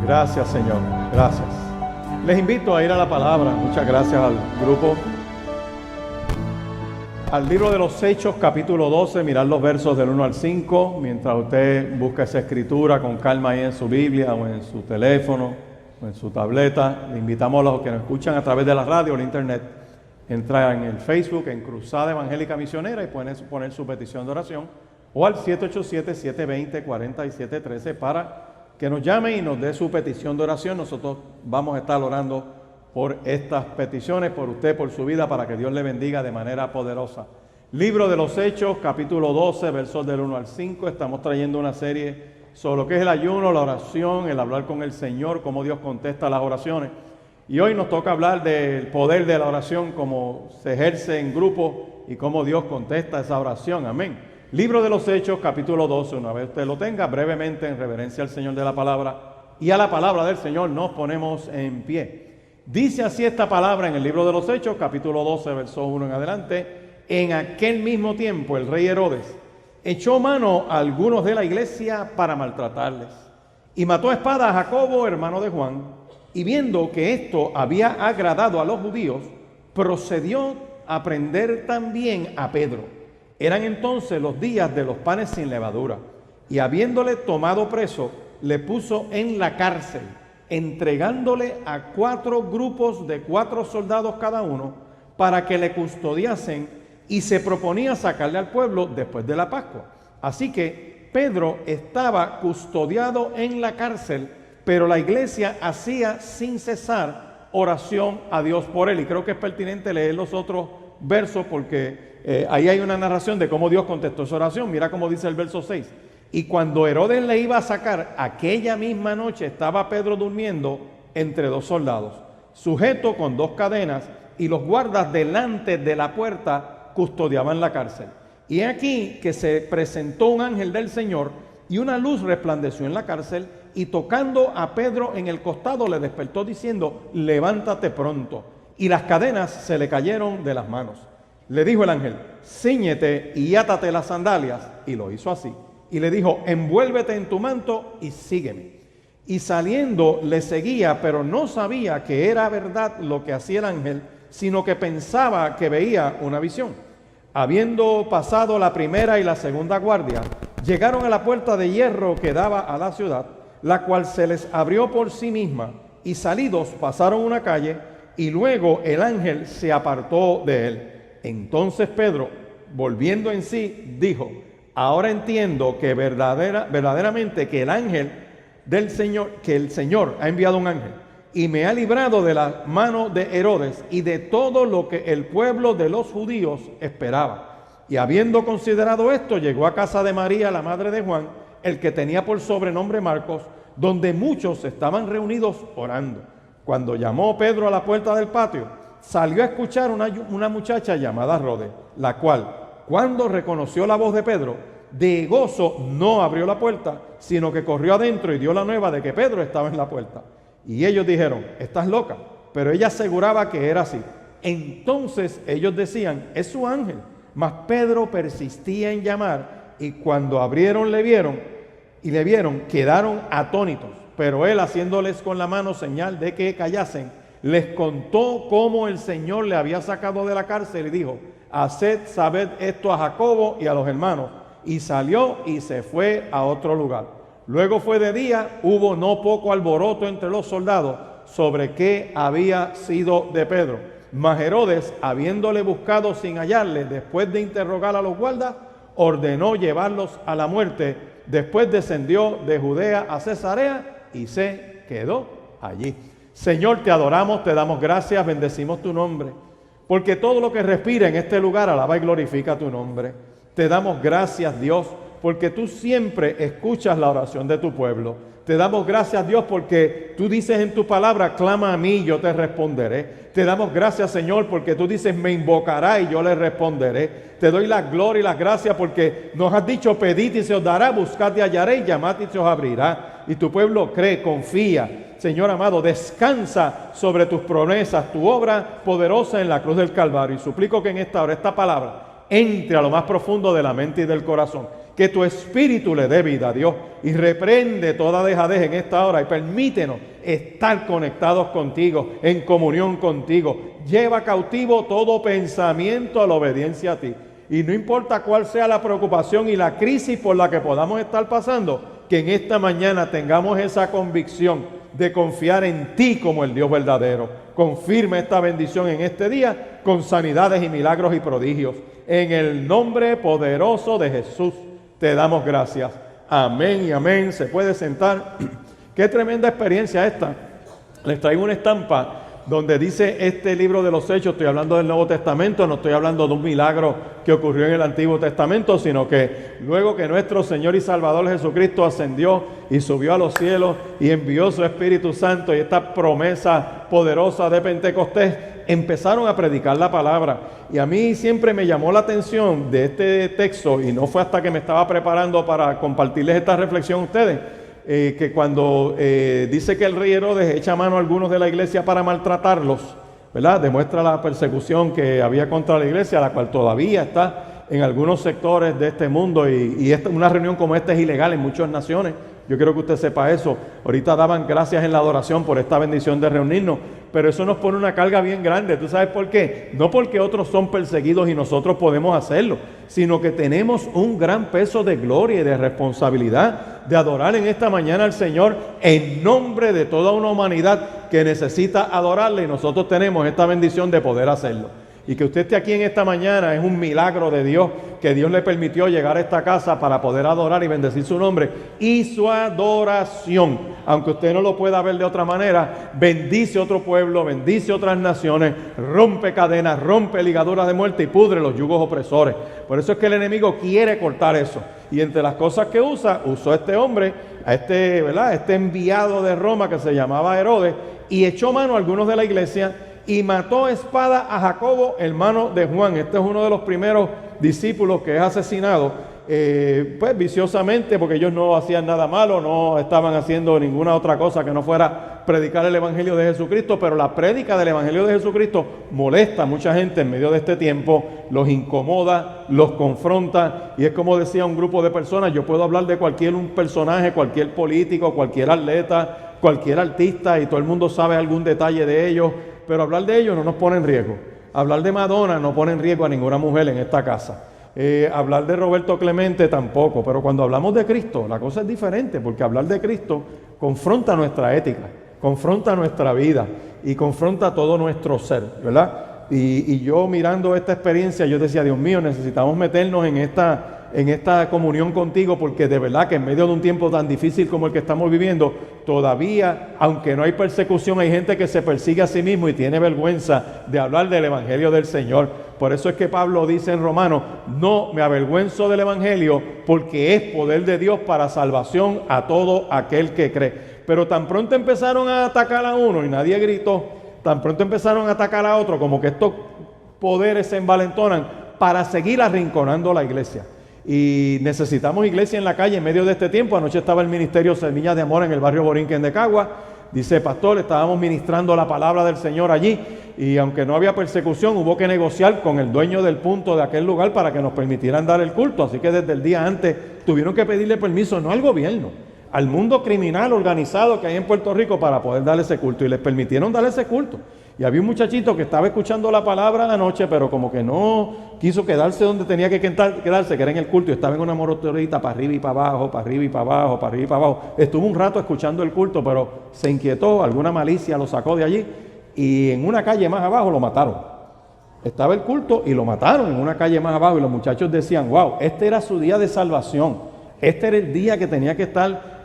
Gracias, Señor. Gracias. Les invito a ir a la palabra. Muchas gracias al grupo. Al libro de los Hechos, capítulo 12, mirar los versos del 1 al 5, mientras usted busca esa escritura con calma ahí en su Biblia o en su teléfono o en su tableta. Le invitamos a los que nos escuchan a través de la radio o el internet, entra en el Facebook, en Cruzada Evangélica Misionera, y pueden poner su petición de oración, o al 787-720-4713 para que nos llame y nos dé su petición de oración. Nosotros vamos a estar orando por estas peticiones, por usted, por su vida, para que Dios le bendiga de manera poderosa. Libro de los Hechos, capítulo 12, versos del 1 al 5. Estamos trayendo una serie sobre lo que es el ayuno, la oración, el hablar con el Señor, cómo Dios contesta las oraciones. Y hoy nos toca hablar del poder de la oración, cómo se ejerce en grupo y cómo Dios contesta esa oración. Amén. Libro de los Hechos, capítulo 12. Una vez usted lo tenga, brevemente, en reverencia al Señor de la palabra y a la palabra del Señor, nos ponemos en pie. Dice así esta palabra en el libro de los Hechos, capítulo 12, verso 1 en adelante. En aquel mismo tiempo el rey Herodes echó mano a algunos de la iglesia para maltratarles, y mató a espada a Jacobo, hermano de Juan, y viendo que esto había agradado a los judíos, procedió a prender también a Pedro. Eran entonces los días de los panes sin levadura, y habiéndole tomado preso, le puso en la cárcel, entregándole a 4 grupos de 4 soldados cada uno, para que le custodiasen, y se proponía sacarle al pueblo después de la Pascua. Así que Pedro estaba custodiado en la cárcel, pero la iglesia hacía sin cesar oración a Dios por él. Y creo que es pertinente leer los otros versos, porque ahí hay una narración de cómo Dios contestó esa oración. Mira cómo dice el verso 6. Y cuando Herodes le iba a sacar, aquella misma noche estaba Pedro durmiendo entre 2 soldados, sujeto con 2 cadenas, y los guardas delante de la puerta custodiaban la cárcel. Y aquí que se presentó un ángel del Señor, y una luz resplandeció en la cárcel, y tocando a Pedro en el costado le despertó diciendo: levántate pronto. Y las cadenas se le cayeron de las manos. Le dijo el ángel: cíñete y átate las sandalias. Y lo hizo así. Y le dijo: envuélvete en tu manto y sígueme. Y saliendo le seguía, pero no sabía que era verdad lo que hacía el ángel, sino que pensaba que veía una visión. Habiendo pasado la primera y la segunda guardia, llegaron a la puerta de hierro que daba a la ciudad, la cual se les abrió por sí misma, y salidos pasaron una calle, y luego el ángel se apartó de él. Entonces Pedro, volviendo en sí, dijo: ahora entiendo que verdaderamente que el ángel del Señor, que el Señor ha enviado un ángel y me ha librado de la mano de Herodes y de todo lo que el pueblo de los judíos esperaba. Y habiendo considerado esto, llegó a casa de María, la madre de Juan, el que tenía por sobrenombre Marcos, donde muchos estaban reunidos orando. Cuando llamó Pedro a la puerta del patio, salió a escuchar una muchacha llamada Rode, la cual, cuando reconoció la voz de Pedro, de gozo no abrió la puerta, sino que corrió adentro y dio la nueva de que Pedro estaba en la puerta. Y ellos dijeron: estás loca. Pero ella aseguraba que era así. Entonces ellos decían: es su ángel. Mas Pedro persistía en llamar, y cuando abrieron le vieron, quedaron atónitos. Pero él, haciéndoles con la mano señal de que callasen, les contó cómo el Señor le había sacado de la cárcel y dijo: haced saber esto a Jacobo y a los hermanos. Y salió y se fue a otro lugar. Luego fue de día, hubo no poco alboroto entre los soldados sobre qué había sido de Pedro. Mas Herodes, habiéndole buscado sin hallarle, después de interrogar a los guardas, ordenó llevarlos a la muerte. Después descendió de Judea a Cesarea y se quedó allí. Señor, te adoramos, te damos gracias, bendecimos tu nombre, porque todo lo que respira en este lugar alaba y glorifica tu nombre. Te damos gracias, Dios, porque tú siempre escuchas la oración de tu pueblo. Te damos gracias, Dios, porque tú dices en tu palabra: clama a mí y yo te responderé. Te damos gracias, Señor, porque tú dices: me invocará y yo le responderé. Te doy la gloria y la gracia porque nos has dicho: pedid y se os dará, buscad y hallaréis, llamad y se os abrirá. Y tu pueblo cree, confía. Señor amado, descansa sobre tus promesas, tu obra poderosa en la cruz del Calvario. Y suplico que en esta hora esta palabra entre a lo más profundo de la mente y del corazón. que tu espíritu le dé vida, Dios, y reprende toda dejadez en esta hora y permítenos estar conectados contigo, en comunión contigo. Lleva cautivo todo pensamiento a la obediencia a ti. Y no importa cuál sea la preocupación y la crisis por la que podamos estar pasando, que en esta mañana tengamos esa convicción de confiar en ti como el Dios verdadero. Confirma esta bendición en este día con sanidades y milagros y prodigios. En el nombre poderoso de Jesús te damos gracias. Amén y amén. Se puede sentar. Qué tremenda experiencia esta. Les traigo una estampa donde dice este libro de los Hechos. Estoy hablando del Nuevo Testamento, no estoy hablando de un milagro que ocurrió en el Antiguo Testamento, sino que luego que nuestro Señor y Salvador Jesucristo ascendió y subió a los cielos y envió su Espíritu Santo y esta promesa poderosa de Pentecostés, empezaron a predicar la palabra. Y a mí siempre me llamó la atención de este texto, y no fue hasta que me estaba preparando para compartirles esta reflexión a ustedes, que cuando dice que el rey Herodes echa mano a algunos de la iglesia para maltratarlos, ¿verdad? Demuestra la persecución que había contra la iglesia, la cual todavía está en algunos sectores de este mundo, y una reunión como esta es ilegal en muchas naciones. Yo quiero que usted sepa eso. Ahorita daban gracias en la adoración por esta bendición de reunirnos, pero eso nos pone una carga bien grande. ¿Tú sabes por qué? No porque otros son perseguidos y nosotros podemos hacerlo, sino que tenemos un gran peso de gloria y de responsabilidad de adorar en esta mañana al Señor en nombre de toda una humanidad que necesita adorarle, y nosotros tenemos esta bendición de poder hacerlo. Y que usted esté aquí en esta mañana es un milagro de Dios, que Dios le permitió llegar a esta casa para poder adorar y bendecir su nombre. Y su adoración, aunque usted no lo pueda ver de otra manera, bendice otro pueblo, bendice otras naciones, rompe cadenas, rompe ligaduras de muerte y pudre los yugos opresores. Por eso es que el enemigo quiere cortar eso. Y entre las cosas que usó este hombre, ¿verdad? Este enviado de Roma que se llamaba Herodes, y echó mano a algunos de la iglesia y mató a espada a Jacobo, hermano de Juan. Este es uno de los primeros discípulos que es asesinado, pues viciosamente, porque ellos no hacían nada malo, no estaban haciendo ninguna otra cosa que no fuera predicar el Evangelio de Jesucristo, pero la prédica del Evangelio de Jesucristo molesta a mucha gente en medio de este tiempo, los incomoda, los confronta, y es como decía un grupo de personas: yo puedo hablar de cualquier un personaje, cualquier político, cualquier atleta, cualquier artista, y todo el mundo sabe algún detalle de ellos, pero hablar de ellos no nos pone en riesgo. Hablar de Madonna no pone en riesgo a ninguna mujer en esta casa. Hablar de Roberto Clemente tampoco. Pero cuando hablamos de Cristo, la cosa es diferente, porque hablar de Cristo confronta nuestra ética, confronta nuestra vida y confronta todo nuestro ser, ¿verdad? Y yo mirando esta experiencia, yo decía: Dios mío, necesitamos meternos en esta comunión contigo, porque de verdad que en medio de un tiempo tan difícil como el que estamos viviendo, todavía, aunque no hay persecución, hay gente que se persigue a sí mismo y tiene vergüenza de hablar del Evangelio del Señor. Por eso es que Pablo dice en Romanos: no me avergüenzo del Evangelio, porque es poder de Dios para salvación a todo aquel que cree. Pero tan pronto empezaron a atacar a uno y nadie gritó, tan pronto empezaron a atacar a otro, como que estos poderes se envalentonan para seguir arrinconando la iglesia. Y necesitamos iglesia en la calle en medio de este tiempo. Anoche estaba el ministerio Semillas de Amor en el barrio Borinquen de Cagua. Dice: pastor, estábamos ministrando la palabra del Señor allí, y aunque no había persecución, hubo que negociar con el dueño del punto de aquel lugar para que nos permitieran dar el culto. Así que desde el día antes tuvieron que pedirle permiso, no al gobierno, al mundo criminal organizado que hay en Puerto Rico, para poder darle ese culto, y les permitieron darle ese culto. Y había un muchachito que estaba escuchando la palabra anoche, pero como que no quiso quedarse donde tenía que quedarse, que era en el culto, y estaba en una motorita para arriba y para abajo, para arriba y para abajo, para arriba y para abajo. Estuvo un rato escuchando el culto, pero se inquietó, alguna malicia lo sacó de allí, y en una calle más abajo lo mataron. Estaba el culto y lo mataron en una calle más abajo, y los muchachos decían: wow, este era su día de salvación, este era el día que tenía que estar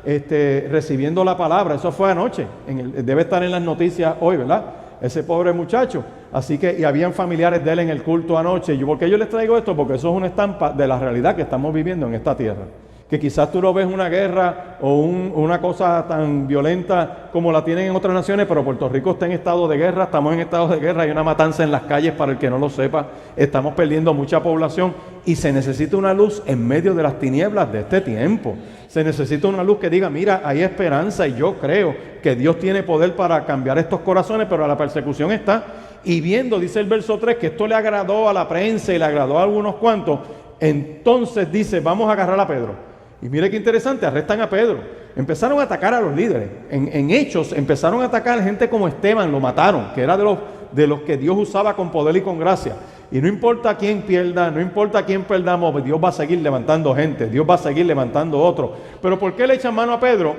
recibiendo la palabra. Eso fue anoche, debe estar en las noticias hoy, ¿verdad? Ese pobre muchacho. Así que, y habían familiares de él en el culto anoche. ¿Por qué yo les traigo esto? Porque eso es una estampa de la realidad que estamos viviendo en esta tierra. Que quizás tú no ves una guerra o una cosa tan violenta como la tienen en otras naciones, pero Puerto Rico está en estado de guerra, estamos en estado de guerra, hay una matanza en las calles, para el que no lo sepa, estamos perdiendo mucha población, y se necesita una luz en medio de las tinieblas de este tiempo. Se necesita una luz que diga: mira, hay esperanza, y yo creo que Dios tiene poder para cambiar estos corazones, pero la persecución está. Y viendo, dice el verso 3, que esto le agradó a la prensa y le agradó a algunos cuantos, entonces dice, vamos a agarrar a Pedro. Y mire qué interesante, arrestan a Pedro. Empezaron a atacar a los líderes. En Hechos empezaron a atacar a gente como Esteban, lo mataron, que era de los que Dios usaba con poder y con gracia. Y no importa quién pierda, no importa quién perdamos, Dios va a seguir levantando gente, Dios va a seguir levantando otros. Pero ¿por qué le echan mano a Pedro?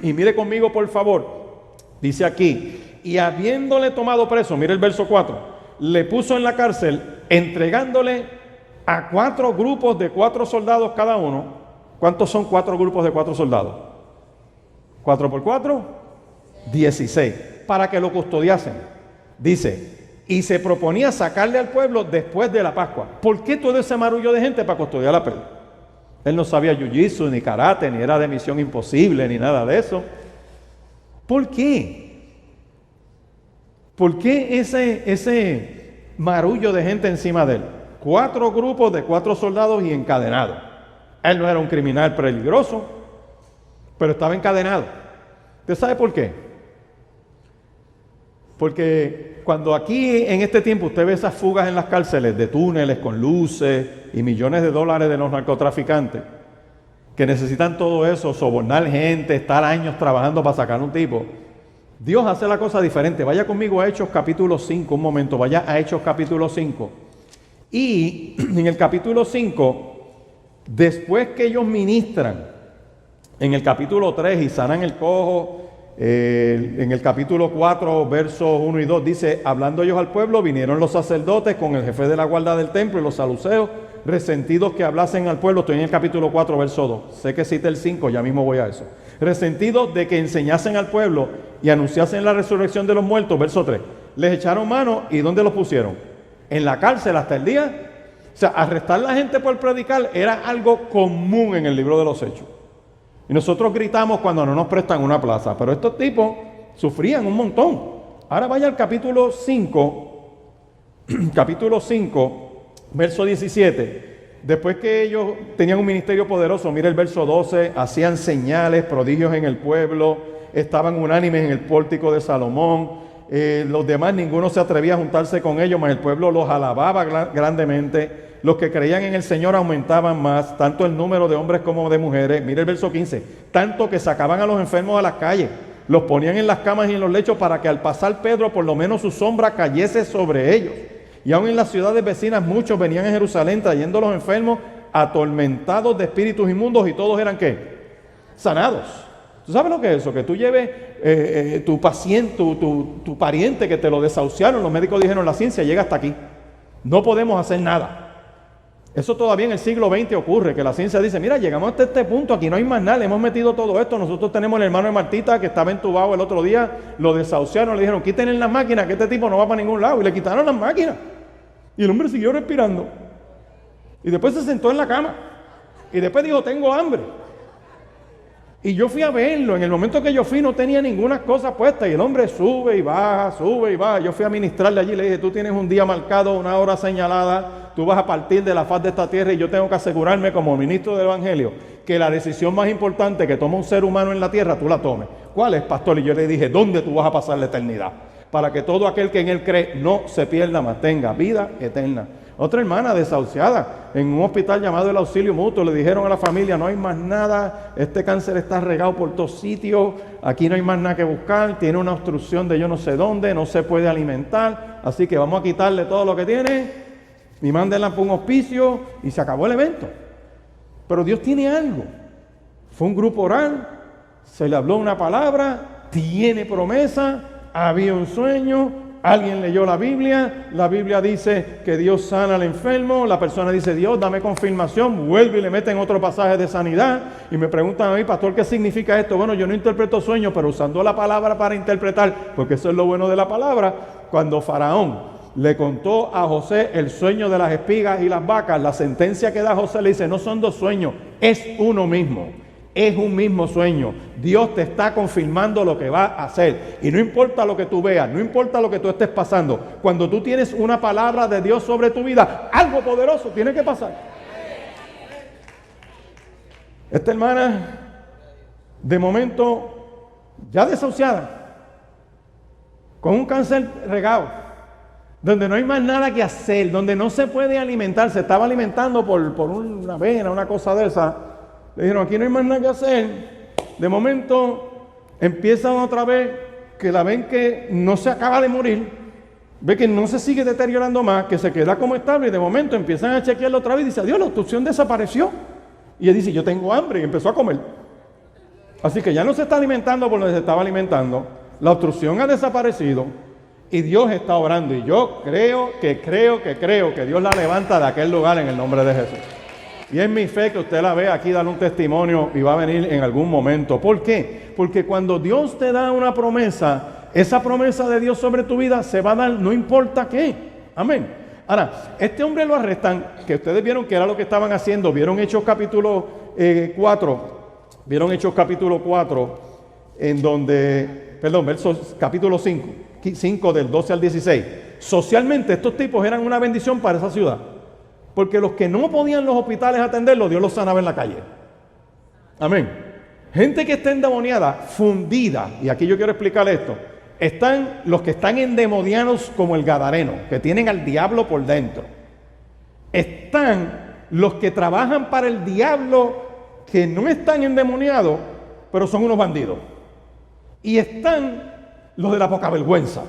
Y mire conmigo, por favor. Dice aquí, y habiéndole tomado preso, mire el verso 4, le puso en la cárcel, entregándole a 4 grupos de 4 soldados cada uno. ¿Cuántos son 4 grupos de 4 soldados? 4 por 4, 16, para que lo custodiasen. Dice, y se proponía sacarle al pueblo después de la Pascua. ¿Por qué todo ese marullo de gente para custodiar a Pedro? Él no sabía jiu-jitsu, ni karate, ni era de Misión Imposible, ni nada de eso. ¿Por qué? ¿Por qué ese marullo de gente encima de él? 4 grupos de 4 soldados y encadenados. Él no era un criminal peligroso, pero estaba encadenado. ¿Usted sabe por qué? Porque cuando aquí en este tiempo usted ve esas fugas en las cárceles de túneles con luces y millones de dólares de los narcotraficantes que necesitan todo eso, sobornar gente, estar años trabajando para sacar un tipo, Dios hace la cosa diferente. Vaya conmigo a Hechos capítulo 5, un momento, vaya a Hechos capítulo 5. Y en el capítulo 5, después que ellos ministran, en el capítulo 3 y sanan el cojo, en el capítulo 4, versos 1 y 2, dice, hablando ellos al pueblo, vinieron los sacerdotes con el jefe de la guarda del templo y los saduceos, resentidos que hablasen al pueblo. Estoy en el capítulo 4, verso 2. Sé que cita el 5, ya mismo voy a eso. Resentidos de que enseñasen al pueblo y anunciasen la resurrección de los muertos, verso 3. Les echaron mano, ¿y dónde los pusieron? En la cárcel hasta el día. O sea, arrestar a la gente por predicar era algo común en el libro de los Hechos. Y nosotros gritamos cuando no nos prestan una plaza, pero estos tipos sufrían un montón. Ahora vaya al capítulo 5, verso 17. Después que ellos tenían un ministerio poderoso, mire el verso 12, hacían señales, prodigios en el pueblo, estaban unánimes en el pórtico de Salomón. Los demás, ninguno se atrevía a juntarse con ellos, mas el pueblo los alababa grandemente. Los que creían en el Señor aumentaban más, tanto el número de hombres como de mujeres. Mire el verso 15, tanto que sacaban a los enfermos a las calles, los ponían en las camas y en los lechos para que al pasar Pedro por lo menos su sombra cayese sobre ellos. Y aún en las ciudades vecinas muchos venían a Jerusalén trayendo a los enfermos atormentados de espíritus inmundos, y todos eran ¿qué? Sanados. ¿Tú sabes lo que es eso? Que tú lleves tu paciente, tu pariente que te lo desahuciaron, los médicos dijeron, la ciencia llega hasta aquí, no podemos hacer nada. Eso todavía en el siglo XX ocurre, que la ciencia dice, mira, llegamos hasta este punto, aquí no hay más nada, le hemos metido todo esto. Nosotros tenemos el hermano de Martita que estaba entubado el otro día, lo desahuciaron, le dijeron, quiten las máquinas, que este tipo no va para ningún lado, y le quitaron las máquinas. Y el hombre siguió respirando. Y después se sentó en la cama. Y después dijo, tengo hambre. Y yo fui a verlo. En el momento que yo fui no tenía ninguna cosa puesta. Y el hombre sube y baja, sube y baja. Yo fui a ministrarle allí y le dije, tú tienes un día marcado, una hora señalada. Tú vas a partir de la faz de esta tierra y yo tengo que asegurarme como ministro del Evangelio que la decisión más importante que toma un ser humano en la tierra, tú la tomes. ¿Cuál es, pastor? Y yo le dije, ¿dónde tú vas a pasar la eternidad? Para que todo aquel que en él cree no se pierda, mas tenga vida eterna. Otra hermana desahuciada en un hospital llamado el Auxilio Mutuo, le dijeron a la familia, no hay más nada, este cáncer está regado por todos sitios, aquí no hay más nada que buscar, tiene una obstrucción de yo no sé dónde, no se puede alimentar, así que vamos a quitarle todo lo que tiene y mándenla para un hospicio, y se acabó el evento. Pero Dios tiene algo. Fue un grupo oral, se le habló una palabra, tiene promesa, había un sueño, alguien leyó la Biblia dice que Dios sana al enfermo, la persona dice, Dios, dame confirmación, vuelve y le meten otro pasaje de sanidad, y me preguntan a mí, pastor, ¿qué significa esto? Bueno, yo no interpreto sueños, pero usando la palabra para interpretar, porque eso es lo bueno de la palabra. Cuando Faraón le contó a José el sueño de las espigas y las vacas, la sentencia que da José le dice, no son dos sueños, es uno mismo. Es un mismo sueño. Dios te está confirmando lo que va a hacer. Y no importa lo que tú veas, no importa lo que tú estés pasando. Cuando tú tienes una palabra de Dios sobre tu vida, algo poderoso tiene que pasar. Esta hermana, de momento, ya desahuciada, con un cáncer regado, donde no hay más nada que hacer, donde no se puede alimentar, se estaba alimentando por una avena, una cosa de esa. Le dijeron, aquí no hay más nada que hacer. De momento empiezan otra vez, que la ven que no se acaba de morir, ve que no se sigue deteriorando más, que se queda como estable, y de momento empiezan a chequearlo otra vez y dice, adiós, la obstrucción desapareció. Y él dice, yo tengo hambre, y empezó a comer. Así que ya no se está alimentando por donde se estaba alimentando, la obstrucción ha desaparecido, y Dios está obrando. Y yo creo que Dios la levanta de aquel lugar en el nombre de Jesús. Y es mi fe que usted la ve aquí, darle un testimonio y va a venir en algún momento. ¿Por qué? Porque cuando Dios te da una promesa, esa promesa de Dios sobre tu vida se va a dar no importa qué. Amén. Ahora, este hombre lo arrestan, que ustedes vieron que era lo que estaban haciendo. Vieron Hechos capítulo 4. Vieron Hechos capítulo 4, en donde, versos capítulo 5 del 12 al 16. Socialmente estos tipos eran una bendición para esa ciudad. Porque los que no podían los hospitales atenderlos, Dios los sanaba en la calle. Amén. Gente que está endemoniada, fundida, y aquí yo quiero explicar esto. Están los que están endemoniados como el gadareno, que tienen al diablo por dentro. Están los que trabajan para el diablo, que no están endemoniados, pero son unos bandidos. Y están los de la poca vergüenza,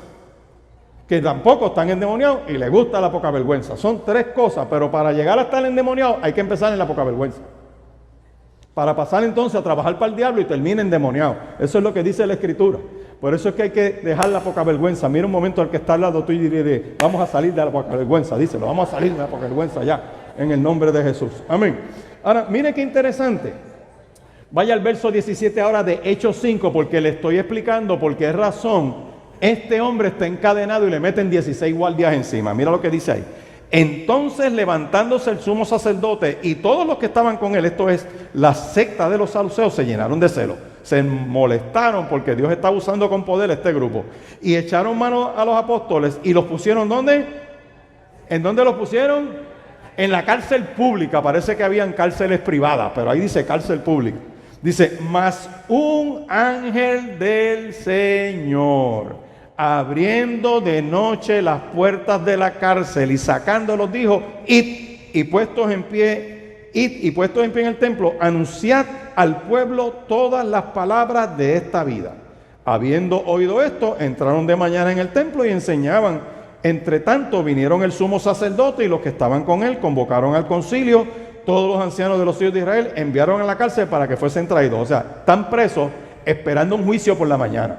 que tampoco están endemoniados y les gusta la poca vergüenza. Son tres cosas, pero para llegar a estar endemoniado hay que empezar en la poca vergüenza. Para pasar entonces a trabajar para el diablo y termina endemoniado. Eso es lo que dice la Escritura. Por eso es que hay que dejar la poca vergüenza. Mira un momento al que está al lado tuyo y dile, vamos a salir de la poca vergüenza. Díselo, vamos a salir de la poca vergüenza ya, en el nombre de Jesús. Amén. Ahora, mire qué interesante. Vaya al verso 17 ahora de Hechos 5, porque le estoy explicando por qué razón este hombre está encadenado y le meten 16 guardias encima. Mira lo que dice ahí. Entonces, levantándose el sumo sacerdote y todos los que estaban con él, esto es, la secta de los saduceos, se llenaron de celo. Se molestaron porque Dios estaba usando con poder este grupo. Y echaron mano a los apóstoles y los pusieron, ¿dónde? ¿En dónde los pusieron? En la cárcel pública. Parece que habían cárceles privadas, pero ahí dice cárcel pública. Dice, mas un ángel del Señor, abriendo de noche las puertas de la cárcel y sacándolos, dijo, id y puestos en pie en el templo, anunciad al pueblo todas las palabras de esta vida. Habiendo oído esto, entraron de mañana en el templo y enseñaban. Entre tanto vinieron el sumo sacerdote y los que estaban con él, convocaron al concilio. Todos los ancianos de los hijos de Israel enviaron a la cárcel para que fuesen traídos. O sea, están presos esperando un juicio por la mañana.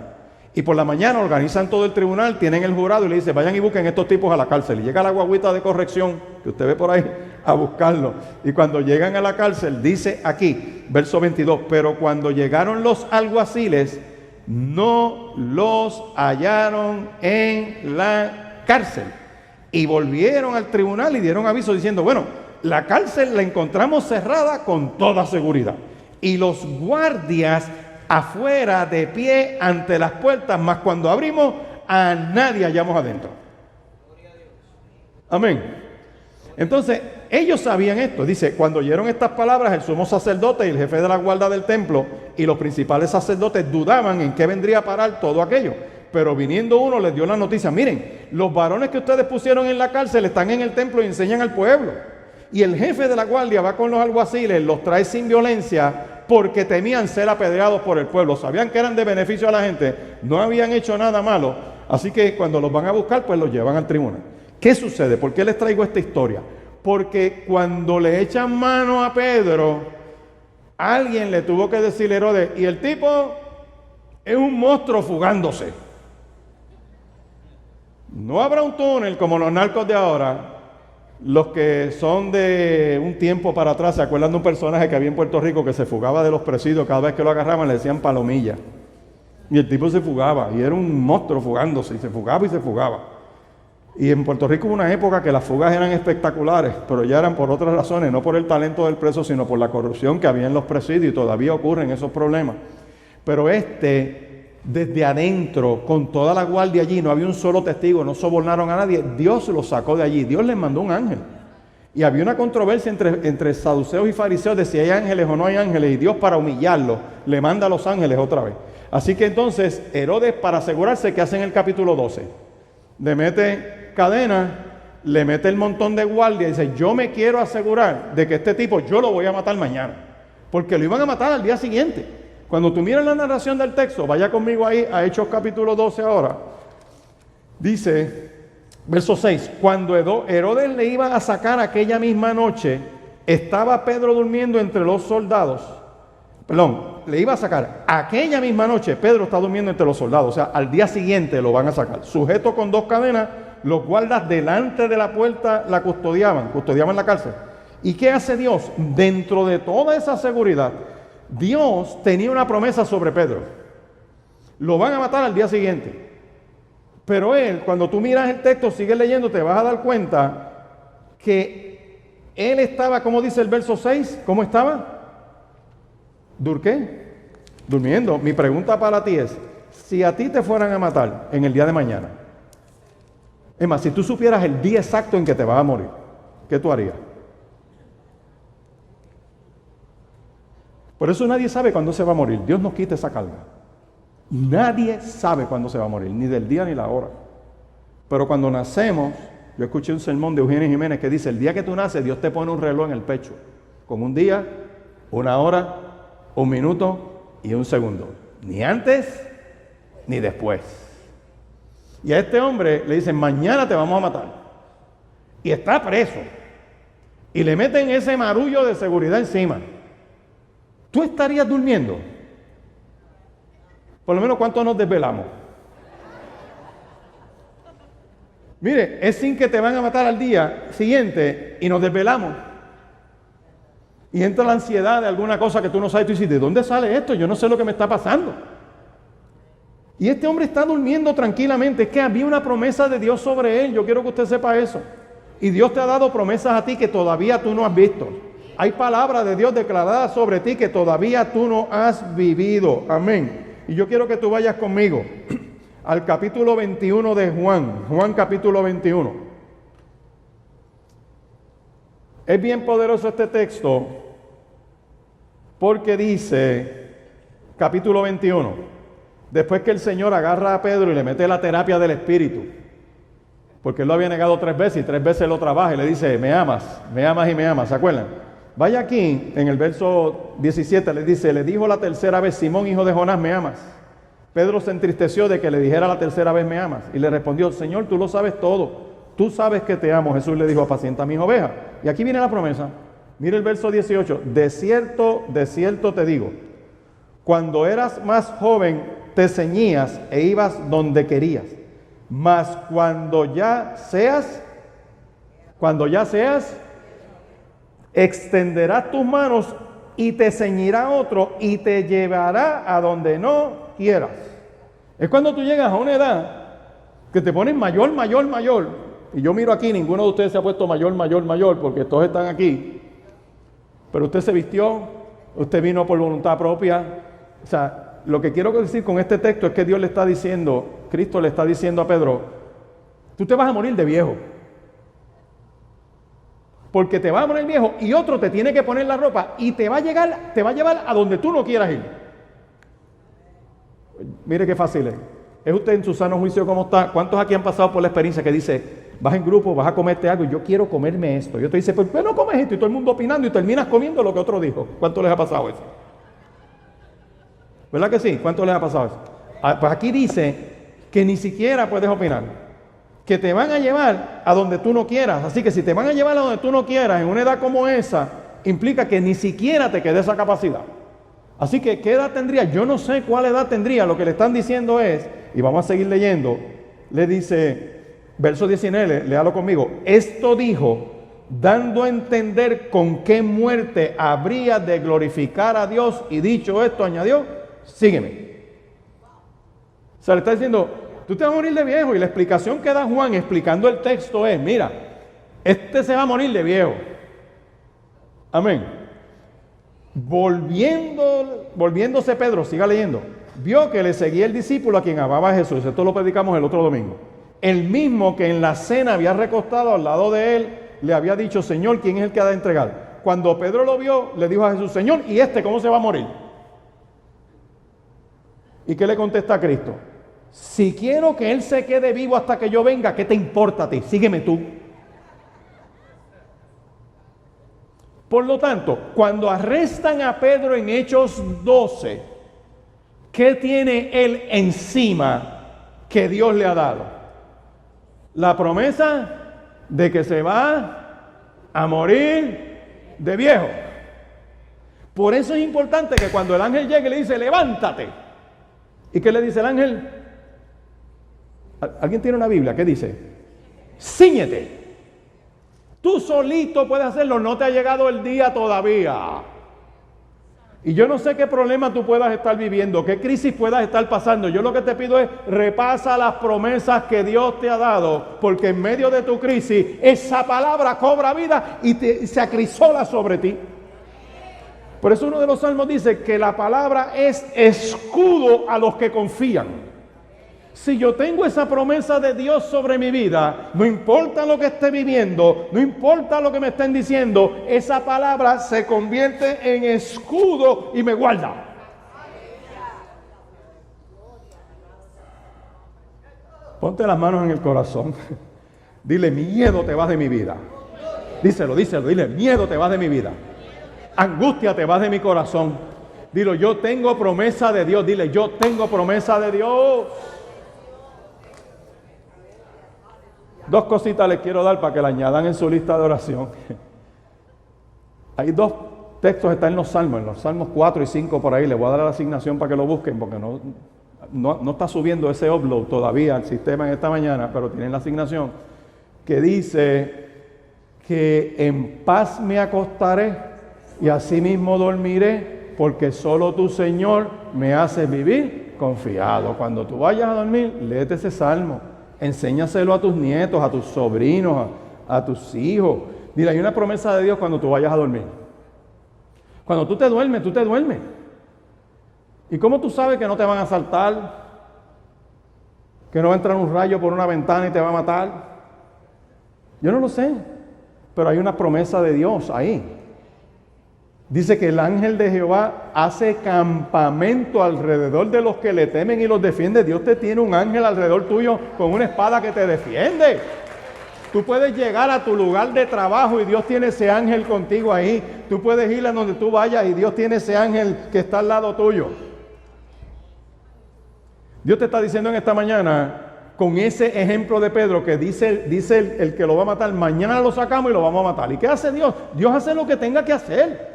Y por la mañana organizan todo el tribunal, tienen el jurado y le dicen, vayan y busquen estos tipos a la cárcel. Y llega la guaguita de corrección, que usted ve por ahí, a buscarlo. Y cuando llegan a la cárcel, dice aquí, verso 22, pero cuando llegaron los alguaciles, no los hallaron en la cárcel. Y volvieron al tribunal y dieron aviso diciendo, bueno, la cárcel la encontramos cerrada con toda seguridad. Y los guardias afuera de pie ante las puertas, mas cuando abrimos a nadie hallamos adentro. Amén. Entonces ellos sabían esto. Dice, cuando oyeron estas palabras, el sumo sacerdote y el jefe de la guarda del templo y los principales sacerdotes dudaban en qué vendría a parar todo aquello. Pero viniendo uno les dio la noticia, miren, los varones que ustedes pusieron en la cárcel están en el templo y enseñan al pueblo. Y el jefe de la guardia va con los alguaciles, los trae sin violencia porque temían ser apedreados por el pueblo. Sabían que eran de beneficio a la gente, no habían hecho nada malo. Así que cuando los van a buscar, pues los llevan al tribunal. ¿Qué sucede? ¿Por qué les traigo esta historia? Porque cuando le echan mano a Pedro, alguien le tuvo que decir a Herodes, y el tipo es un monstruo fugándose. No habrá un túnel como los narcos de ahora. Los que son de un tiempo para atrás se acuerdan de un personaje que había en Puerto Rico que se fugaba de los presidios. Cada vez que lo agarraban le decían palomilla. Y el tipo se fugaba y era un monstruo fugándose y se fugaba y se fugaba. Y en Puerto Rico hubo una época que las fugas eran espectaculares, pero ya eran por otras razones, no por el talento del preso, sino por la corrupción que había en los presidios, y todavía ocurren esos problemas. Pero desde adentro, con toda la guardia allí, no había un solo testigo, no sobornaron a nadie, Dios los sacó de allí, Dios les mandó un ángel. Y había una controversia entre saduceos y fariseos de si hay ángeles o no hay ángeles, y Dios, para humillarlos, le manda a los ángeles otra vez. Así que entonces Herodes, para asegurarse, ¿qué hace en el capítulo 12? le mete cadena, le mete el montón de guardia y dice, yo me quiero asegurar de que este tipo yo lo voy a matar mañana, porque lo iban a matar al día siguiente. Cuando tú miras la narración del texto, vaya conmigo ahí a Hechos capítulo 12 ahora, dice, verso 6, cuando Herodes le iba a sacar aquella misma noche, estaba Pedro durmiendo entre los soldados. Le iba a sacar aquella misma noche, Pedro está durmiendo entre los soldados, o sea, al día siguiente lo van a sacar, sujeto con 2 cadenas. Los guardas delante de la puerta la custodiaban la cárcel. ¿Y qué hace Dios? Dentro de toda esa seguridad, Dios tenía una promesa sobre Pedro. Lo van a matar al día siguiente. Pero él, cuando tú miras el texto, sigues leyendo, te vas a dar cuenta que él estaba, ¿cómo dice el verso 6? ¿Cómo estaba? ¿Qué? Durmiendo. Mi pregunta para ti es, si a ti te fueran a matar en el día de mañana, es más, si tú supieras el día exacto en que te vas a morir, ¿qué tú harías? Por eso nadie sabe cuándo se va a morir. Dios nos quita esa carga. Nadie sabe cuándo se va a morir, ni del día ni la hora. Pero cuando nacemos, yo escuché un sermón de Eugenio Jiménez que dice, el día que tú naces, Dios te pone un reloj en el pecho, con un día, una hora, un minuto y un segundo. Ni antes, ni después. Y a este hombre le dicen, mañana te vamos a matar. Y está preso. Y le meten ese marullo de seguridad encima. ¿Tú estarías durmiendo? Por lo menos, ¿cuánto nos desvelamos? Mire, es sin que te van a matar al día siguiente y nos desvelamos. Y entra la ansiedad de alguna cosa que tú no sabes. Tú dices, ¿de dónde sale esto? Yo no sé lo que me está pasando. Y este hombre está durmiendo tranquilamente. Es que había una promesa de Dios sobre él. Yo quiero que usted sepa eso. Y Dios te ha dado promesas a ti que todavía tú no has visto. Hay palabras de Dios declaradas sobre ti que todavía tú no has vivido. Amén. Y yo quiero que tú vayas conmigo al capítulo 21 de Juan. Juan capítulo 21. Es bien poderoso este texto porque dice, capítulo 21, después que el Señor agarra a Pedro y le mete la terapia del Espíritu, porque él lo había negado 3 veces y 3 veces lo trabaja y le dice, me amas y me amas, ¿se acuerdan? Vaya aquí, en el verso 17 le dice, le dijo la tercera vez, Simón, hijo de Jonás, ¿me amas? Pedro se entristeció de que le dijera la tercera vez, ¿me amas? Y le respondió, Señor, tú lo sabes todo, tú sabes que te amo. Jesús le dijo, apacienta mis ovejas. Y aquí viene la promesa. Mira el verso 18, de cierto te digo, cuando eras más joven te ceñías e ibas donde querías, mas cuando ya seas, extenderás tus manos y te ceñirá otro y te llevará a donde no quieras. Es cuando tú llegas a una edad que te pones mayor. Y yo miro aquí, ninguno de ustedes se ha puesto mayor, porque todos están aquí. Pero usted se vistió, usted vino por voluntad propia. O sea, lo que quiero decir con este texto es que Dios le está diciendo, Cristo le está diciendo a Pedro, tú te vas a morir de viejo. Porque te va a morir viejo y otro te tiene que poner la ropa y te va a llevar a donde tú no quieras ir. Mire qué fácil es. ¿Es usted en su sano juicio cómo está? ¿Cuántos aquí han pasado por la experiencia que dice, vas en grupo, vas a comerte algo y yo quiero comerme esto? Yo te dice, ¿por qué no comes esto? Y todo el mundo opinando y terminas comiendo lo que otro dijo. ¿Cuánto les ha pasado eso? ¿Verdad que sí? ¿Cuánto les ha pasado eso? Pues aquí dice que ni siquiera puedes opinar. Que te van a llevar a donde tú no quieras. Así que si te van a llevar a donde tú no quieras en una edad como esa, implica que ni siquiera te quede esa capacidad. Así que, ¿qué edad tendría? Yo no sé cuál edad tendría. Lo que le están diciendo es, y vamos a seguir leyendo, le dice, verso 19, léalo conmigo. Esto dijo, dando a entender con qué muerte habría de glorificar a Dios, y dicho esto, añadió, sígueme. O sea, le está diciendo, tú te vas a morir de viejo. Y la explicación que da Juan explicando el texto es, mira, este se va a morir de viejo. Amén. Volviéndose Pedro, siga leyendo, vio que le seguía el discípulo a quien amaba a Jesús. Esto lo predicamos el otro domingo. El mismo que en la cena había recostado al lado de él, le había dicho, Señor, ¿quién es el que ha de entregar? Cuando Pedro lo vio, le dijo a Jesús, Señor, ¿y cómo se va a morir? ¿Y qué le contesta a Cristo? Si quiero que Él se quede vivo hasta que yo venga, ¿qué te importa a ti? Sígueme tú. Por lo tanto, cuando arrestan a Pedro en Hechos 12, ¿qué tiene él encima que Dios le ha dado? La promesa de que se va a morir de viejo. Por eso es importante que cuando el ángel llegue le dice, levántate. ¿Y qué le dice el ángel? ¿Alguien tiene una Biblia? ¿Qué dice? Cíñete. Tú solito puedes hacerlo, no te ha llegado el día todavía. Y yo no sé qué problema tú puedas estar viviendo, qué crisis puedas estar pasando. Yo lo que te pido es, repasa las promesas que Dios te ha dado, porque en medio de tu crisis, esa palabra cobra vida y se acrisola sobre ti. Por eso uno de los salmos dice que la palabra es escudo a los que confían. Si yo tengo esa promesa de Dios sobre mi vida, no importa lo que esté viviendo, no importa lo que me estén diciendo, esa palabra se convierte en escudo y me guarda. Ponte las manos en el corazón. Dile, miedo te vas de mi vida. Díselo, dile, miedo te vas de mi vida. Angustia te vas de mi corazón. Dilo, yo tengo promesa de Dios. Dile, yo tengo promesa de Dios. Dos cositas les quiero dar para que la añadan en su lista de oración. Hay dos textos, están en los Salmos 4 y 5 por ahí. Les voy a dar la asignación para que lo busquen, porque no está subiendo ese upload todavía al sistema en esta mañana, pero tienen la asignación, que dice que en paz me acostaré y asimismo dormiré, porque solo tu Señor me hace vivir confiado. Cuando tú vayas a dormir, léete ese salmo. Enséñaselo a tus nietos, a tus sobrinos, a tus hijos. Dile, hay una promesa de Dios cuando tú vayas a dormir. Cuando tú te duermes, tú te duermes. ¿Y cómo tú sabes que no te van a asaltar? ¿Que no va a entrar un rayo por una ventana y te va a matar? Yo no lo sé, pero hay una promesa de Dios ahí. Dice que el ángel de Jehová hace campamento alrededor de los que le temen y los defiende. Dios te tiene un ángel alrededor tuyo con una espada que te defiende. Tú puedes llegar a tu lugar de trabajo y Dios tiene ese ángel contigo ahí. Tú puedes ir a donde tú vayas y Dios tiene ese ángel que está al lado tuyo. Dios te está diciendo en esta mañana, con ese ejemplo de Pedro que dice el que lo va a matar, mañana lo sacamos y lo vamos a matar. ¿Y qué hace Dios? Dios hace lo que tenga que hacer.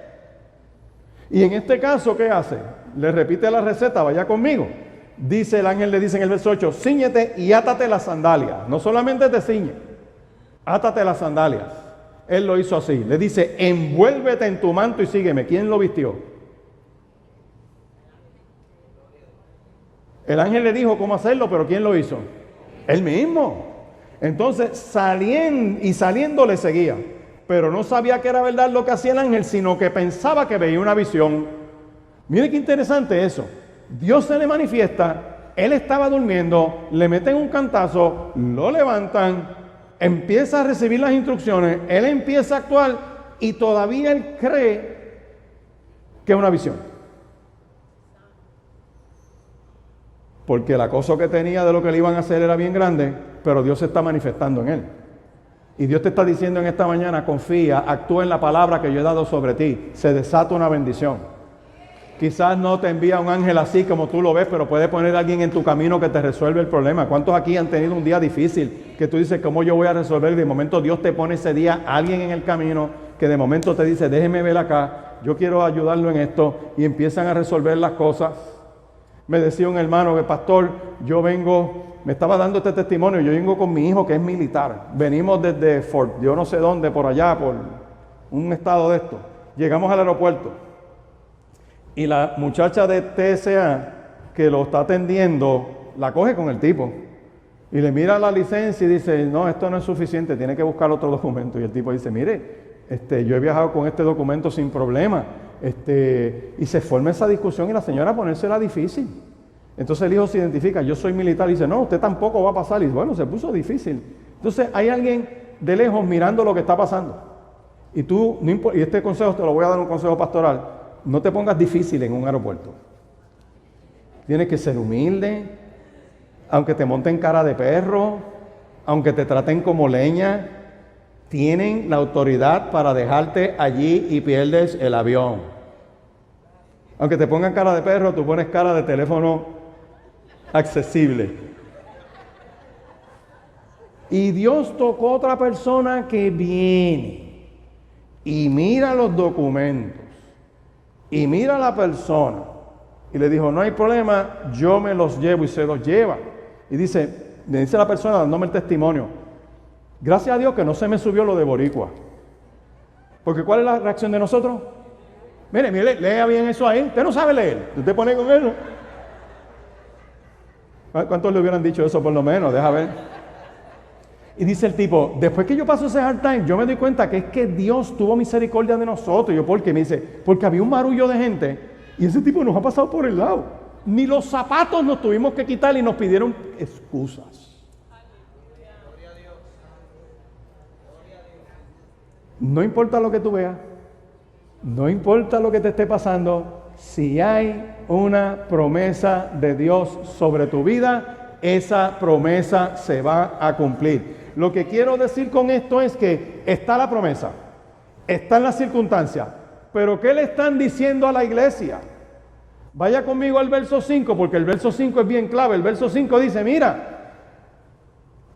Y en este caso, ¿qué hace? Le repite la receta, vaya conmigo. Dice el ángel, le dice en el verso 8, cíñete y átate las sandalias. No solamente te ciñe, átate las sandalias. Él lo hizo así. Le dice, envuélvete en tu manto y sígueme. ¿Quién lo vistió? El ángel le dijo cómo hacerlo, pero ¿quién lo hizo? Él mismo. Entonces, saliendo le seguía. Pero no sabía que era verdad lo que hacía el ángel, sino que pensaba que veía una visión. Mire qué interesante eso. Dios se le manifiesta, él estaba durmiendo, le meten un cantazo, lo levantan, empieza a recibir las instrucciones, él empieza a actuar y todavía él cree que es una visión. Porque el acoso que tenía de lo que le iban a hacer era bien grande, pero Dios se está manifestando en él. Y Dios te está diciendo en esta mañana, confía, actúa en la palabra que yo he dado sobre ti. Se desata una bendición. Quizás no te envía un ángel así como tú lo ves, pero puede poner a alguien en tu camino que te resuelve el problema. ¿Cuántos aquí han tenido un día difícil que tú dices, ¿cómo yo voy a resolver? Y de momento Dios te pone ese día a alguien en el camino que de momento te dice, déjeme ver acá, yo quiero ayudarlo en esto, y empiezan a resolver las cosas. Me decía un hermano que, pastor, me estaba dando este testimonio, yo vengo con mi hijo que es militar. Venimos desde Fort, yo no sé dónde, por allá, por un estado de esto. Llegamos al aeropuerto y la muchacha de TSA que lo está atendiendo, la coge con el tipo y le mira la licencia y dice, no, esto no es suficiente, tiene que buscar otro documento. Y el tipo dice, mire, yo he viajado con este documento sin problema. Y se forma esa discusión y la señora ponérsela difícil. Entonces el hijo se identifica, yo soy militar, y dice, no, usted tampoco va a pasar. Y bueno, se puso difícil. Entonces hay alguien de lejos mirando lo que está pasando. Y tú, y este consejo te lo voy a dar, un consejo pastoral, no te pongas difícil en un aeropuerto. Tienes que ser humilde, aunque te monten cara de perro, aunque te traten como leña, tienen la autoridad para dejarte allí y pierdes el avión. Aunque te pongan cara de perro, tú pones cara de teléfono accesible. Y Dios tocó a otra persona que viene y mira los documentos y mira a la persona y le dijo, no hay problema, yo me los llevo, y se los lleva. Y le dice la persona dándome el testimonio, gracias a Dios que no se me subió lo de boricua. Porque ¿cuál es la reacción de nosotros? Mire, lea bien eso ahí. Usted no sabe leer. Usted pone con eso. ¿Cuántos le hubieran dicho eso por lo menos? Deja ver. Y dice el tipo, después que yo paso ese hard time, yo me doy cuenta que es que Dios tuvo misericordia de nosotros. Y yo, ¿por qué? Me dice, porque había un marullo de gente y ese tipo nos ha pasado por el lado. Ni los zapatos nos tuvimos que quitar y nos pidieron excusas. No importa lo que tú veas. No importa lo que te esté pasando, si hay una promesa de Dios sobre tu vida, esa promesa se va a cumplir. Lo que quiero decir con esto es que está la promesa, están las circunstancias, pero ¿qué le están diciendo a la iglesia? Vaya conmigo al verso 5, porque el verso 5 es bien clave. El verso 5 dice, mira,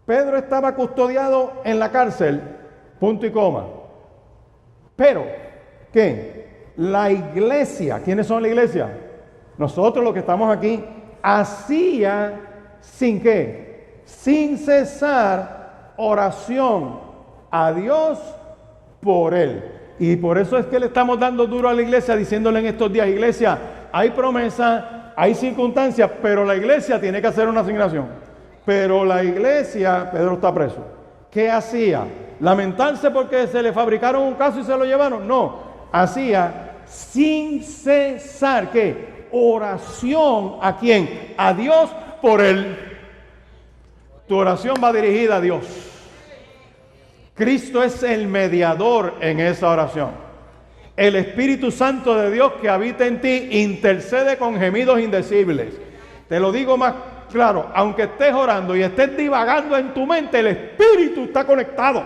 Pedro estaba custodiado en la cárcel, punto y coma, pero ¿qué? La iglesia, ¿quiénes son la iglesia? Nosotros los que estamos aquí, hacía sin qué, sin cesar oración a Dios por él. Y por eso es que le estamos dando duro a la iglesia, diciéndole en estos días, iglesia, hay promesa, hay circunstancias, pero la iglesia tiene que hacer una asignación. Pero la iglesia, Pedro está preso. ¿Qué hacía? ¿Lamentarse porque se le fabricaron un caso y se lo llevaron? No. Hacía sin cesar, ¿qué? Oración, ¿a quién? A Dios por él. Tu oración va dirigida a Dios. Cristo es el mediador en esa oración. El Espíritu Santo de Dios que habita en ti intercede con gemidos indecibles. Te lo digo más claro, aunque estés orando y estés divagando en tu mente, el Espíritu está conectado.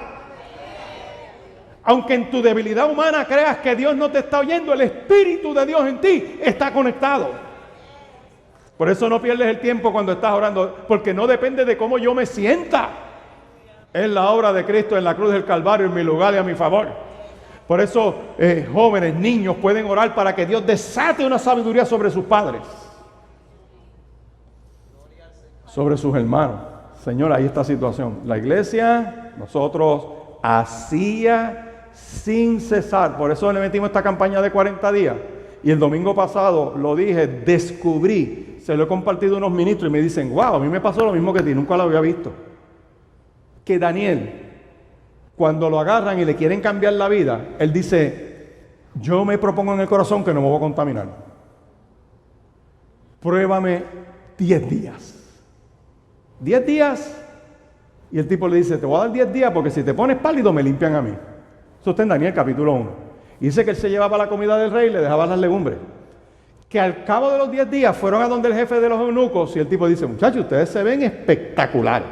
Aunque en tu debilidad humana creas que Dios no te está oyendo, el Espíritu de Dios en ti está conectado. Por eso no pierdes el tiempo cuando estás orando, porque no depende de cómo yo me sienta. Es la obra de Cristo en la cruz del Calvario, en mi lugar y a mi favor. Por eso jóvenes, niños pueden orar para que Dios desate una sabiduría sobre sus padres, sobre sus hermanos. Señor, ahí está la situación. La iglesia, nosotros hacía sin cesar. Por eso le metimos esta campaña de 40 días. Y el domingo pasado lo dije, descubrí, se lo he compartido a unos ministros y me dicen, wow, a mí me pasó lo mismo que a ti, nunca lo había visto. Que Daniel, cuando lo agarran y le quieren cambiar la vida, él dice, yo me propongo en el corazón que no me voy a contaminar. Pruébame 10 días. 10 días. Y el tipo le dice, te voy a dar 10 días porque si te pones pálido me limpian a mí. Eso está en Daniel capítulo 1. Y dice que él se llevaba la comida del rey y le dejaba las legumbres. Que al cabo de los 10 días fueron a donde el jefe de los eunucos y el tipo dice, muchachos, ustedes se ven espectaculares.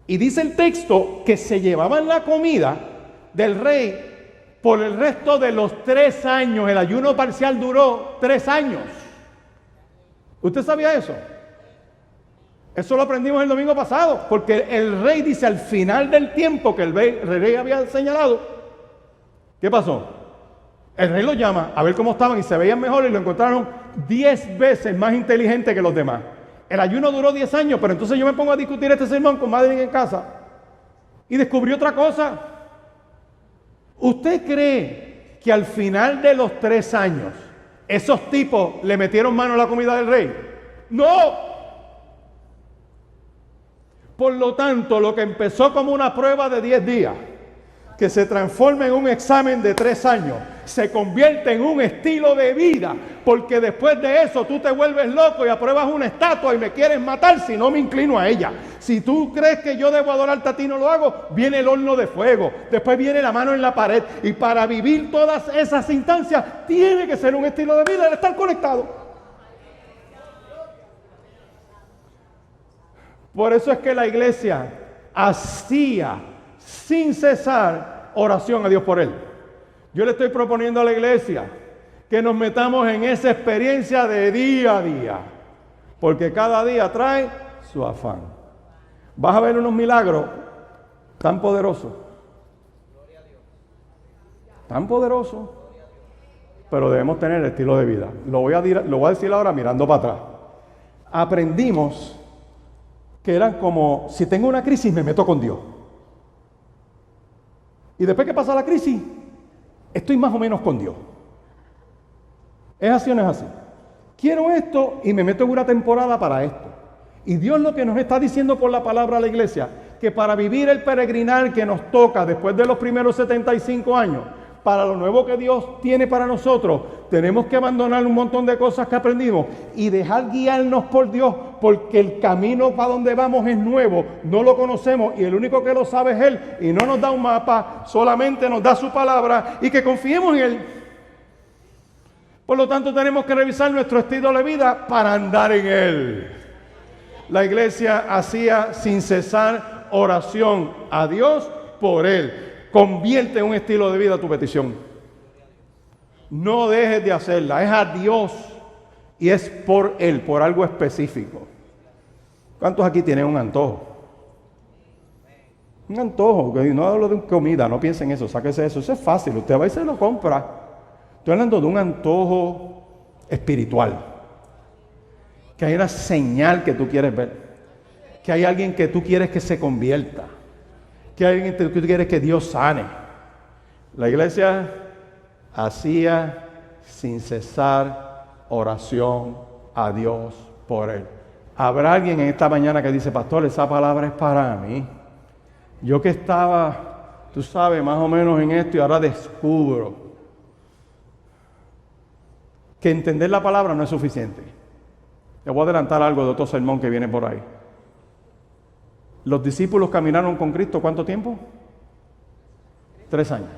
Y dice el texto que se llevaban la comida del rey por el resto de los 3 años. El ayuno parcial duró 3 años. ¿Usted sabía eso? Eso lo aprendimos el domingo pasado, porque el rey dice al final del tiempo que el rey había señalado, ¿qué pasó? El rey los llama a ver cómo estaban y se veían mejor y lo encontraron 10 veces más inteligente que los demás. El ayuno duró 10 años, pero entonces yo me pongo a discutir este sermón con Madeline en casa y descubrí otra cosa. ¿Usted cree que al final de los 3 años esos tipos le metieron mano a la comida del rey? ¡No! Por lo tanto, lo que empezó como una prueba de 10 días, que se transforma en un examen de 3 años, se convierte en un estilo de vida, porque después de eso tú te vuelves loco y apruebas una estatua y me quieres matar si no me inclino a ella. Si tú crees que yo debo adorarte a ti, no lo hago, viene el horno de fuego, después viene la mano en la pared, y para vivir todas esas instancias tiene que ser un estilo de vida el estar conectado. Por eso es que la iglesia hacía sin cesar oración a Dios por él. Yo le estoy proponiendo a la iglesia que nos metamos en esa experiencia de día a día, porque cada día trae su afán. Vas a ver unos milagros tan poderosos, tan poderosos, pero debemos tener el estilo de vida. Lo voy a decir ahora mirando para atrás. Aprendimos que eran como, si tengo una crisis me meto con Dios. Y después que pasa la crisis, estoy más o menos con Dios. ¿Es así o no es así? Quiero esto y me meto en una temporada para esto. Y Dios lo que nos está diciendo por la palabra a la iglesia, que para vivir el peregrinar que nos toca después de los primeros 75 años, para lo nuevo que Dios tiene para nosotros, tenemos que abandonar un montón de cosas que aprendimos y dejar guiarnos por Dios, porque el camino para donde vamos es nuevo, no lo conocemos y el único que lo sabe es Él, y no nos da un mapa, solamente nos da su palabra y que confiemos en Él. Por lo tanto, tenemos que revisar nuestro estilo de vida para andar en Él. La iglesia hacía sin cesar oración a Dios por Él. Convierte en un estilo de vida tu petición. No dejes de hacerla, es a Dios y es por Él, por algo específico. ¿Cuántos aquí tienen un antojo? Un antojo, no hablo de comida, no piensen eso, sáquese eso, eso es fácil, usted va y se lo compra. Estoy hablando de un antojo espiritual, que hay una señal que tú quieres ver, que hay alguien que tú quieres que se convierta, que hay alguien que tú quieres que Dios sane. La iglesia hacía sin cesar oración a Dios por Él. Habrá alguien en esta mañana que dice, pastor, esa palabra es para mí. Yo que estaba, tú sabes, más o menos en esto y ahora descubro que entender la palabra no es suficiente. Le voy a adelantar algo de otro sermón que viene por ahí. Los discípulos caminaron con Cristo, ¿cuánto tiempo? 3 años.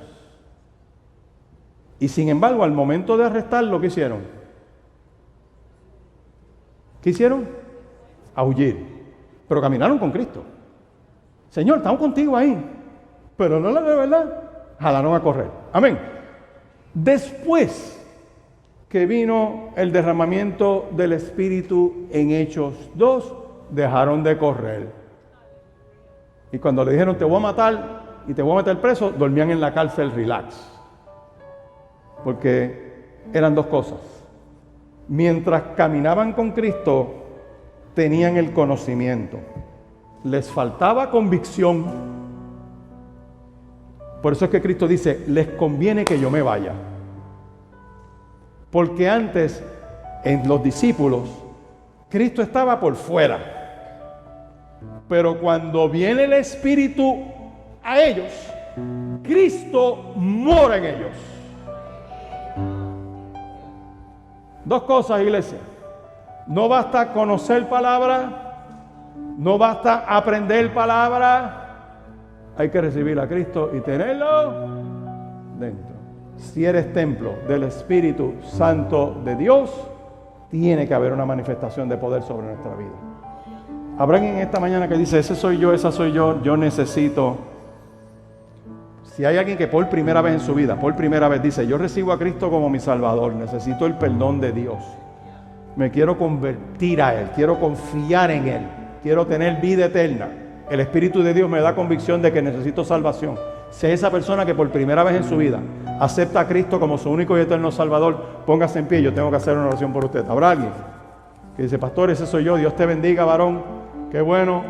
Y sin embargo, al momento de arrestarlo, ¿qué hicieron? ¿Qué hicieron? A huir. Pero caminaron con Cristo. Señor, estamos contigo ahí. Pero no la de verdad. Jalaron a correr. Amén. Después que vino el derramamiento del Espíritu en Hechos 2, dejaron de correr. Y cuando le dijeron, te voy a matar y te voy a meter preso, dormían en la cárcel relax. Porque eran 2 cosas. Mientras caminaban con Cristo, tenían el conocimiento. Les faltaba convicción. Por eso es que Cristo dice, les conviene que yo me vaya. Porque antes, en los discípulos, Cristo estaba por fuera. Pero cuando viene el Espíritu a ellos, Cristo mora en ellos. 2 cosas, iglesia. No basta conocer palabra, no basta aprender palabra, hay que recibir a Cristo y tenerlo dentro. Si eres templo del Espíritu Santo de Dios, tiene que haber una manifestación de poder sobre nuestra vida. Habrá alguien en esta mañana que dice, ese soy yo, esa soy yo necesito. Si hay alguien que por primera vez en su vida, por primera vez dice, yo recibo a Cristo como mi Salvador, necesito el perdón de Dios, me quiero convertir a Él, quiero confiar en Él, quiero tener vida eterna, el Espíritu de Dios me da convicción de que necesito salvación. Si esa persona que por primera vez en su vida acepta a Cristo como su único y eterno Salvador, póngase en pie, yo tengo que hacer una oración por usted. ¿Habrá alguien que dice, pastor, ese soy yo, Dios te bendiga, varón, qué bueno,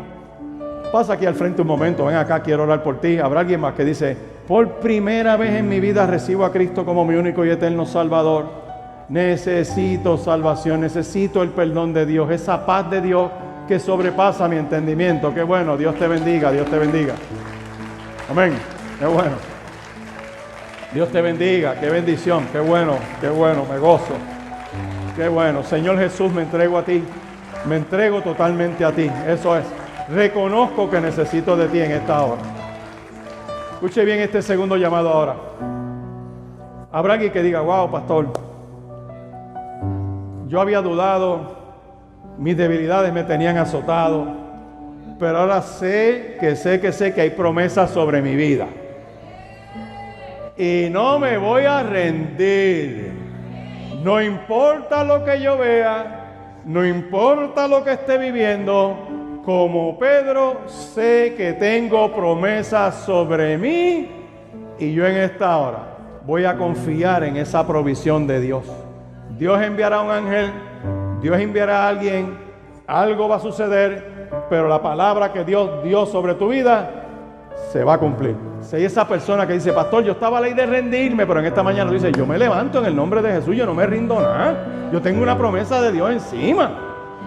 pasa aquí al frente un momento, ven acá, quiero orar por ti? ¿Habrá alguien más que dice, por primera vez en mi vida recibo a Cristo como mi único y eterno Salvador? Necesito salvación, necesito el perdón de Dios, esa paz de Dios que sobrepasa mi entendimiento. Qué bueno, Dios te bendiga, Dios te bendiga. Amén, qué bueno. Dios te bendiga, qué bendición, qué bueno, me gozo. Qué bueno, Señor Jesús, me entrego a ti, me entrego totalmente a ti, eso es. Reconozco que necesito de ti en esta hora. Escuche bien este segundo llamado ahora. Habrá alguien que diga, wow, pastor, yo había dudado, mis debilidades me tenían azotado, pero ahora sé que hay promesas sobre mi vida. Y no me voy a rendir. No importa lo que yo vea, no importa lo que esté viviendo, como Pedro, sé que tengo promesas sobre mí y yo en esta hora voy a confiar en esa provisión de Dios. Dios enviará un ángel, Dios enviará a alguien, algo va a suceder, pero la palabra que Dios dio sobre tu vida se va a cumplir. Si hay esa persona que dice, pastor, yo estaba a ley de rendirme, pero en esta mañana dice, yo me levanto en el nombre de Jesús, yo no me rindo nada, yo tengo una promesa de Dios encima.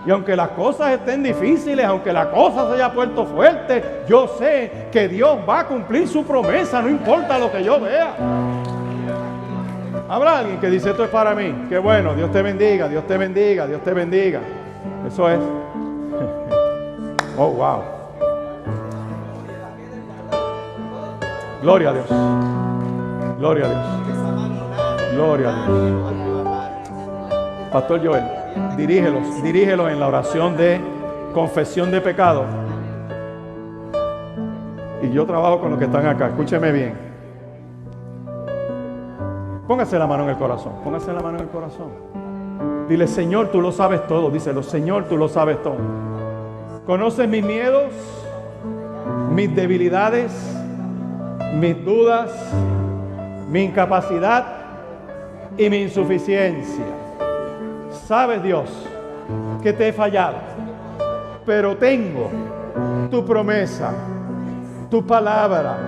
Y aunque las cosas estén difíciles, aunque la cosa se haya puesto fuerte, yo sé que Dios va a cumplir su promesa, no importa lo que yo vea. Habrá alguien que dice, esto es para mí. Qué bueno, Dios te bendiga, Dios te bendiga, Dios te bendiga. Eso es. Oh, wow. Gloria a Dios. Gloria a Dios. Gloria a Dios. Pastor Joel, dirígelos en la oración de confesión de pecado. Y yo trabajo con los que están acá. Escúcheme bien. Póngase la mano en el corazón. Póngase la mano en el corazón. Dile, Señor, tú lo sabes todo. Díselo, Señor, tú lo sabes todo. Conoces mis miedos, mis debilidades, mis dudas, mi incapacidad y mi insuficiencia. Sabes, Dios, que te he fallado, pero tengo tu promesa, tu palabra,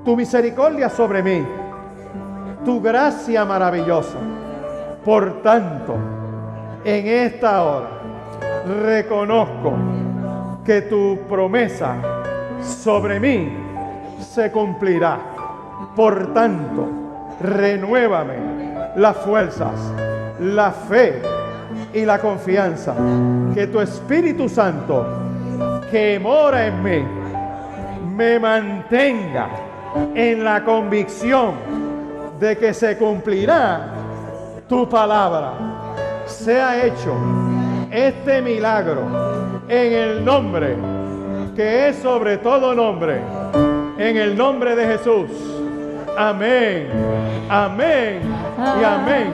tu misericordia sobre mí, tu gracia maravillosa. Por tanto, en esta hora reconozco que tu promesa sobre mí se cumplirá. Por tanto, renuévame las fuerzas, la fe y la confianza, que tu Espíritu Santo que mora en mí me mantenga en la convicción de que se cumplirá tu palabra. Sea hecho este milagro en el nombre que es sobre todo nombre, en el nombre de Jesús. Amén, amén y amén.